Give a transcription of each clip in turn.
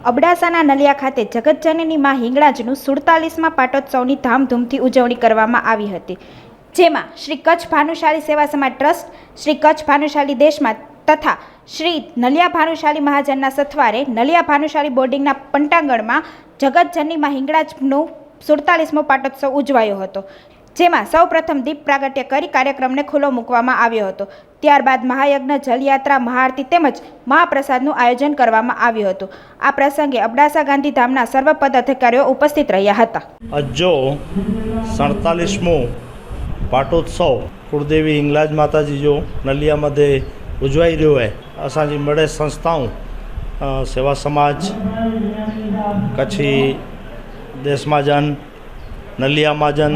અબડાસાના નલિયા ખાતે જગતજનની માં હિંગળાજનું 47મા પાટોત્સવની ધામધૂમથી ઉજવણી કરવામાં આવી હતી, જેમાં શ્રી કચ્છ ભાનુશાલી સેવા સમાજ ટ્રસ્ટ, શ્રી કચ્છ ભાનુશાલી દેશમાં તથા શ્રી નલિયા ભાનુશાલી મહાજનના સથવારે નલિયા ભાનુશાલી બોર્ડિંગના પંટાંગણમાં જગતજનની માં હિંગળાજનું 47મો પાટોત્સવ ઉજવાયો હતો, જેમાં સૌપ્રથમ દીપ પ્રાગટ્ય કરી કાર્યક્રમને ખુલ્લો મૂકવામાં આવ્યો હતો। ત્યારબાદ મહાયજ્ઞ, જલયાત્રા, મહાઆરતી તેમજ મહાપ્રસાદનું આયોજન કરવામાં આવ્યું હતું। આ પ્રસંગે અબડાસા ગાંધીધામના સર્વ પદાધિકારીઓ ઉપસ્થિત રહ્યા હતા। અજો 47મો પાટોત્સव कुलदेवी हिंगलाज माताजी जो नलिया मध्य उजवाई रो है। असांजी बड़े संस्थाओं सेवा समाज, कच्छी देश महाजन, नलिया महाजन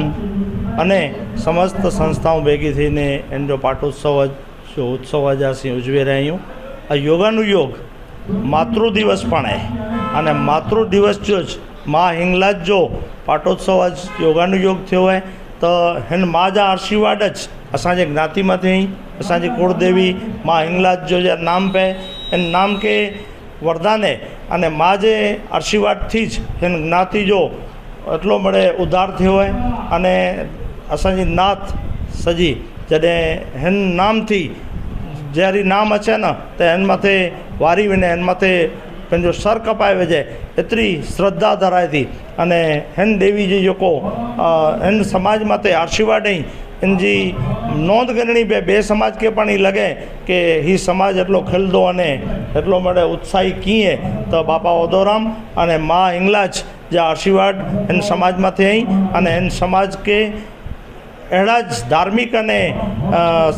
अने समस्त संस्थाओं भेगी थीने इन जो पाटोत्सव जो उत्सव आज असीं उजवी रही हूँ। आ योगानु योग मातृ दिवस पण है अने मातृ दिवस जो माँ हिंगलाज जो पाटोत्सव आज योगानु योग थयो है तो हिन माँ जा आशीर्वाद ज असांजे ज्ञाति में थी। असांजी कुलदेवी माँ हिंगलाज जो नाम पे इन नाम के वरदान है अने माँ जे आशीर्वाद थी ज हिन ज्ञाति जो एटलो बड़े उद्धार थयो है अने असांजी नात सजी जॾहिं हिन नाम थी जहिड़ी नाम अचे न त हिन मथे वारी वञे, हिन मथे पंहिंजो सर कपाए विझे, एतिरी श्रद्धा धराए थी अने हिन देवी जी जेको हिन समाज मथे आशीर्वाद ॾेई इन जी नोंध करणी पे बे समाज के पण लगे कि ही समाज एटलो खिलंदो अने एटलो बड़े उत्साही कीअं तो बापा ओदोराम अने माँ हिंगलाज जा आशीर्वाद हिन समाज मथे आई अने हिन समाज के अड़ा ज धार्मिक अने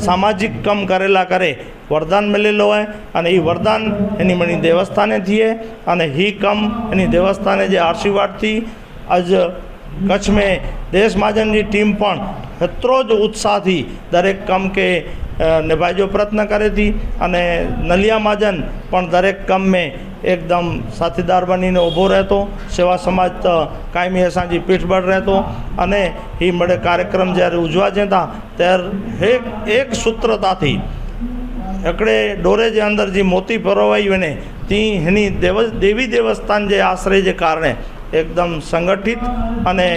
सामाजिक कम करेला करे वरदान मिलेलो है अने ई वरदान एनी मणी देवस्थाने थिए अने ही कम एनी देवस्थाने जे आशीर्वाद थी आज कच्छ में देश महाजन की टीम पण एतरो ज उत्साह थी दरेक कम के निभाइजो प्रयत्न करे थी अने नलिया महाजन पण दरेक कम में एकदम साथीदार बनीने ऊभो रहतो। सेवा समाज तो कायमी असांजी पीठबळ रहतो अने ही बड़े कार्यक्रम जयरे उजवाजे था त्यारे एक सूत्रता थी एकड़े डोरे जे अंदर जी मोती परोवाई वने ती हिनी देवी देवस्थान जे आश्रय जे कारणे एकदम संगठित अने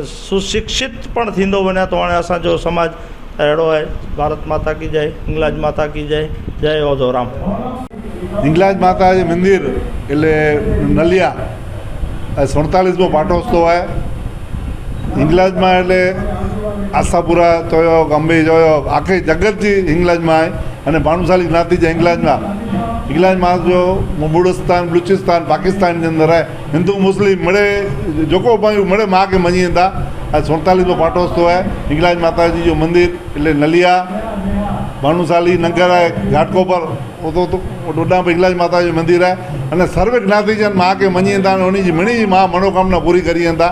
सुशिक्षित पण थींदो वने तो हाणे असांजो समाज अहिड़ो है। भारत माता की जय, हिंगलाज माता की जय, जय ओधोराम। हिंगलाज माता जे मंदिर एटले नलिया 47मो पाटोत्सव है। हिंगलाज में एटले आशापुरा चयो, अंबे चयो, आखे जगत जी हिंगलाज में है अने भानुशाली ज्ञाति जे हिंगलाज में हिंगलाज में जो बलूचिस्तान बलूचिस्तान पाकिस्तान के अंदर है हिंदू मुस्लिम मड़े जोको भाई मड़े माँ के मनी था। आज 47मो पाटोत्सव है। हिंगलाज माता जी जो मंदिर एटले नलिया भानुशाली नंगर है घाटकोपर तो डोडा पर हिंगलाज माता जो मंदिर है अने सर्वे ज्ञाति जन माँ के मनी था उन्हीं जी मणी माँ मनोकामना पूरी करी था।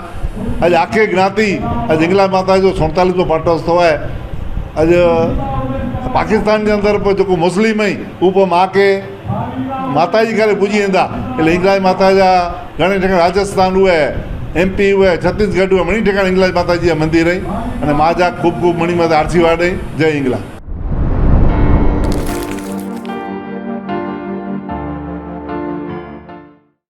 आज आखे ज्ञाति आज हिंगलाज माता जो 47मो पाटोत्सव है। आज पाकिस्तान के अंदर पर जो मुस्लिम है ऊपर माँ के माता जी करे पूजी था એટલે हिंगलाज माता जा घणे ठिकाने राजस्थान हुए, MP हुए, छत्तीसगढ़ हुए, मणी ठिकाने हिंगलाज माता जी मंदिर है अने माँ जा खूब खूब मणी में आशीर्वाद है। जय हिंगलाज।